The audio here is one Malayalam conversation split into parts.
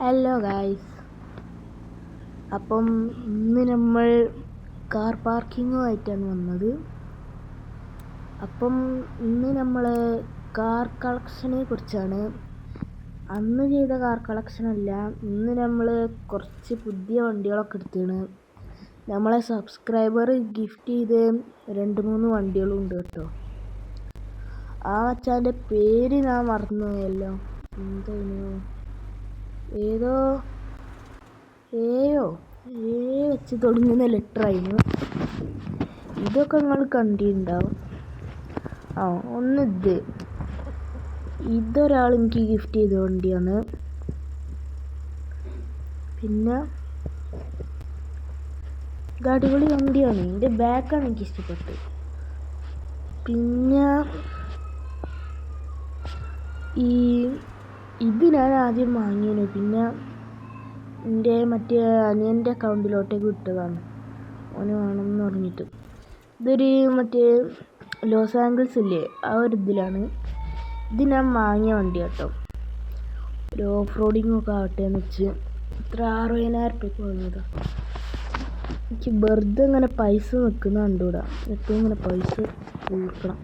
ഹലോ ഗായ്സ്, അപ്പം ഇന്ന് നമ്മൾ കാർ പാർക്കിങ്ങുമായിട്ടാണ് വന്നത്. അപ്പം ഇന്ന് നമ്മൾ കാർ കളക്ഷനെ കുറിച്ചാണ്. അന്ന് ചെയ്ത കാർ കളക്ഷനല്ല, ഇന്ന് നമ്മൾ കുറച്ച് പുതിയ വണ്ടികളൊക്കെ എടുത്താണ്. നമ്മളെ സബ്സ്ക്രൈബർ ഗിഫ്റ്റ് ചെയ്ത് 2-3 വണ്ടികളുണ്ട് കേട്ടോ. ആ മച്ചാൻ്റെ പേര് ഞാൻ മറന്നുപോയല്ലോ. എന്തായിരുന്നു, ഏതോ ഏയോ വെച്ച് തുടങ്ങുന്ന ലെറ്ററായിരുന്നു. ഇതൊക്കെ നിങ്ങൾ കണ്ടിട്ടുണ്ടാവും. ഒന്ന് ഇതൊരാൾ എനിക്ക് ഗിഫ്റ്റ് ചെയ്ത വണ്ടിയാണ്. പിന്നെ ഇത് അടിപൊളി വണ്ടിയാണ്, ഇതിൻ്റെ ബാക്കാണ് എനിക്ക് ഇഷ്ടപ്പെട്ടത്. പിന്നെ ഇത് ഞാൻ ആദ്യം വാങ്ങിയിരുന്നു, പിന്നെ എൻ്റെ മറ്റേ അനിയൻ്റെ അക്കൗണ്ടിലോട്ടേക്ക് വിട്ടതാണ്, ഓന് വേണമെന്ന് പറഞ്ഞിട്ട്. ഇതൊരു മറ്റേ ലോസ് ആഞ്ചൽസ് ഇല്ലേ, ആ ഒരു ഇതിലാണ്. ഇത് ഞാൻ വാങ്ങിയ വണ്ടി കേട്ടോ. ഒരു ഓഫ് റോഡിങ്ങൊക്കെ ആവട്ടെ എന്ന് വെച്ച് ഇത്ര 60,000 രൂപയ്ക്ക് വാങ്ങിയതാണ്. എനിക്ക് വെറുതെ ഇങ്ങനെ പൈസ നിൽക്കുന്ന കണ്ടുകൂടാ, എപ്പോഴും ഇങ്ങനെ പൈസ കൊടുക്കണം.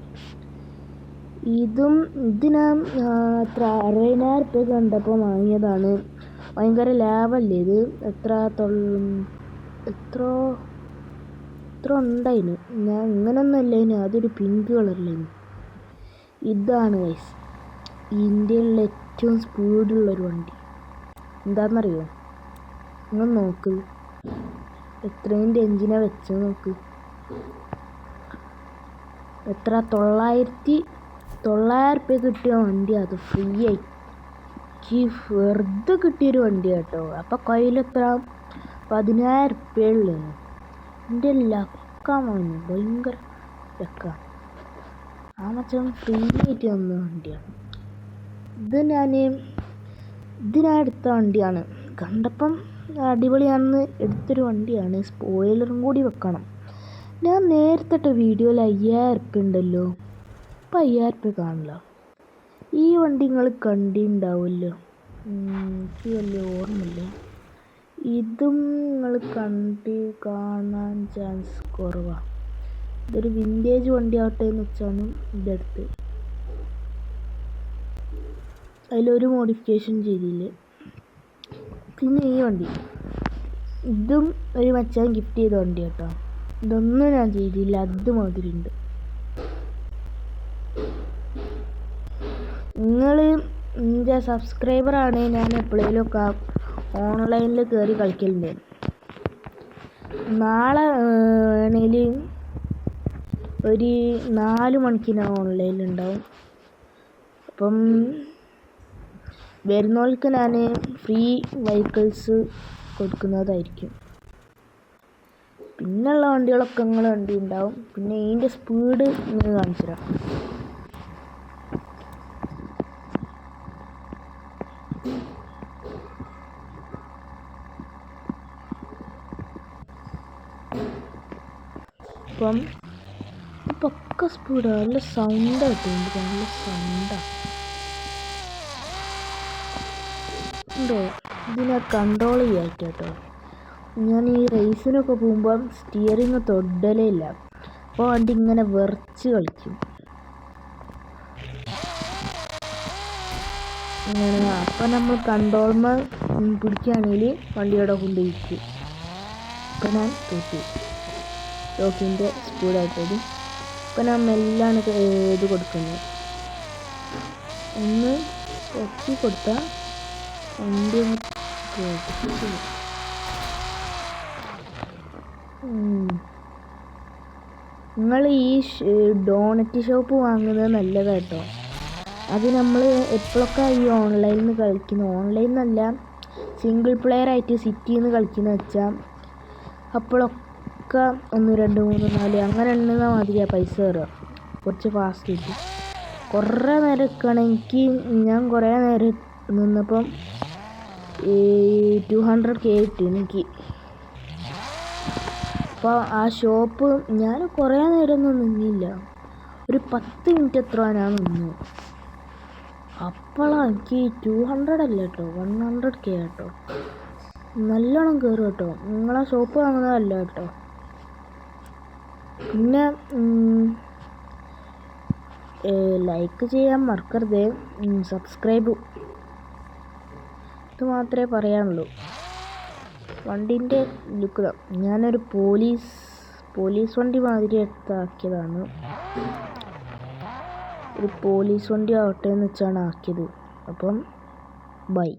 ഇത് ഞാൻ എത്ര 60,000 രൂപയ്ക്ക് കണ്ടപ്പോൾ വാങ്ങിയതാണ്. ഭയങ്കര ലാഭമല്ലേ ഇത്. എത്ര ഉണ്ടായിന്. ഞാൻ ഇങ്ങനൊന്നല്ല, അതൊരു പിങ്ക് കളറിലായിരുന്നു. ഇതാണ് ഗൈസ് ഇന്ത്യയിലെ ഏറ്റവും സ്പീഡുള്ളൊരു വണ്ടി. എന്താണെന്നറിയോ? നിങ്ങൾ നോക്ക്, എത്രേൻ്റെ എഞ്ചിനാണ് വെച്ചത് നോക്ക്. എത്ര 900 രൂപ കിട്ടിയ വണ്ടി, അത് ഫ്രീ ആയി വെറുതെ കിട്ടിയൊരു വണ്ടി കേട്ടോ. അപ്പം കയ്യിലെത്ര 10,000 രൂപയുള്ളൂ. എൻ്റെ ലക്കാണ്, ഭയങ്കര ലക്കാണ്. ആ മച്ചാൻ ഫ്രീ ആയിട്ട് വന്ന വണ്ടിയാണ് ഇത്. ഞാൻ എടുത്ത വണ്ടിയാണ്. കണ്ടപ്പം അടിപൊളിയാണെന്ന് എടുത്തൊരു വണ്ടിയാണ്. സ്പോയിലറും കൂടി വെക്കണം. ഞാൻ നേരത്തെ വീഡിയോയിൽ 5,000 രൂപ ഉണ്ടല്ലോ, ഇപ്പം 5,000 രൂപ കാണില്ല. ഈ വണ്ടി നിങ്ങൾ കണ്ടിട്ടുണ്ടാവുമല്ലോ, എനിക്ക് വലിയ ഓർമ്മയില്ല. ഇതും നിങ്ങൾ കാണാൻ ചാൻസ് കുറവാണ്. ഇതൊരു വിൻറ്റേജ് വണ്ടി ആവട്ടെ എന്ന് വെച്ചാണ് ഇതെടുത്ത്. അതിലൊരു മോഡിഫിക്കേഷൻ ചെയ്തില്ലേ. പിന്നെ ഈ വണ്ടി, ഇതും ഒരു മച്ചാൻ ഗിഫ്റ്റ് ചെയ്ത വണ്ടി കേട്ടോ. ഇതൊന്നും ഞാൻ ചെയ്തില്ല, അതുമാതിരി ഉണ്ട്. നിങ്ങൾ എൻ്റെ സബ്സ്ക്രൈബറാണ്, ഞാൻ എപ്പോഴേലുമൊക്കെ ഓൺലൈനിൽ കയറി കളിക്കലുണ്ട്. നാളെ വേണേൽ ഒരു 4 മണിക്ക് ഞാൻ ഓൺലൈനിലുണ്ടാവും. അപ്പം വരുന്നവർക്ക് ഞാൻ ഫ്രീ വെഹിക്കിൾസ് കൊടുക്കുന്നതായിരിക്കും. പിന്നെയുള്ള വണ്ടികളൊക്കെ നിങ്ങൾ കണ്ടിട്ടുണ്ടാവും. പിന്നെ ഇതിൻ്റെ സ്പീഡ് നിങ്ങൾ കാണിച്ചു തരാം. അപ്പം പക്ക സ്പീഡാണ്, നല്ല സൗണ്ടാണ് കേട്ടോ. നല്ല സൗണ്ടാണ് ഉണ്ടോ. ഇതിനെ കൺട്രോൾ ചെയ്യാറ്റ് കേട്ടോ. ഞാൻ ഈ റേസിനൊക്കെ പോകുമ്പം സ്റ്റിയറിങ് തൊടലേ ഇല്ല. അപ്പോൾ വണ്ടി ഇങ്ങനെ വിറച്ച് കളിക്കും ഇങ്ങനെ. അപ്പം നമ്മൾ കൺട്രോൾമ പിടിക്കുകയാണെങ്കിൽ വണ്ടിയുടെ കൊണ്ടിരിക്കും. ഇപ്പം ഞാൻ ടോക്കിൻ്റെ സ്പീഡായിട്ടത്. ഇപ്പം ഞാൻ മെല്ലാണ് ഇത് കൊടുക്കുന്നത്. ഒന്ന് പൊക്കി കൊടുത്താൽ വണ്ടി നിങ്ങൾ ഈ ഡോണറ്റ് ഷോപ്പ് വാങ്ങുന്നത് നല്ലതാണ് കേട്ടോ. അത് നമ്മൾ എപ്പോഴൊക്കെ ഈ ഓൺലൈനിൽ നിന്ന് കളിക്കുന്നു, ഓൺലൈനിൽ നിന്നല്ല സിംഗിൾ പ്ലെയർ ആയിട്ട് സിറ്റിയിൽ നിന്ന് കളിക്കുന്ന വെച്ചാൽ അപ്പോഴൊക്കെ 1 2 3 4 അങ്ങനെ എണ്ണുന്ന മാതിരിയാണ് പൈസ കയറുക. കുറച്ച് ഫാസ്റ്റ് കിട്ടി. കുറേ നേരം നിൽക്കുകയാണെങ്കിൽ ഞാൻ കുറേ നേരം നിന്നപ്പം 200K കിട്ടി എനിക്ക്. അപ്പോൾ ആ ഷോപ്പ് ഞാൻ കുറേ നേരമൊന്നും നിന്നില്ല, ഒരു 10 മിനിറ്റ് എത്ര ഞാൻ നിന്നു. ഇപ്പോഴാണ് എനിക്ക് 200 അല്ല കേട്ടോ, 100K കേട്ടോ. നല്ലോണം കയറും കേട്ടോ. നിങ്ങളെ ഷോപ്പ് വാങ്ങുന്നതല്ല കേട്ടോ. പിന്നെ ലൈക്ക് ചെയ്യാൻ മറക്കരുത്, സബ്സ്ക്രൈബ്. ഇത് മാത്രമേ പറയാനുള്ളൂ. വണ്ടീൻ്റെ ലുക്ക് ഞാനൊരു പോലീസ് വണ്ടി മാതിരി എടുത്താക്കിയതാണ്. ഒരു പോലീസ് വണ്ടി ആവട്ടെ എന്ന് വെച്ചാണ് ആക്കിയത്. അപ്പം ബൈ.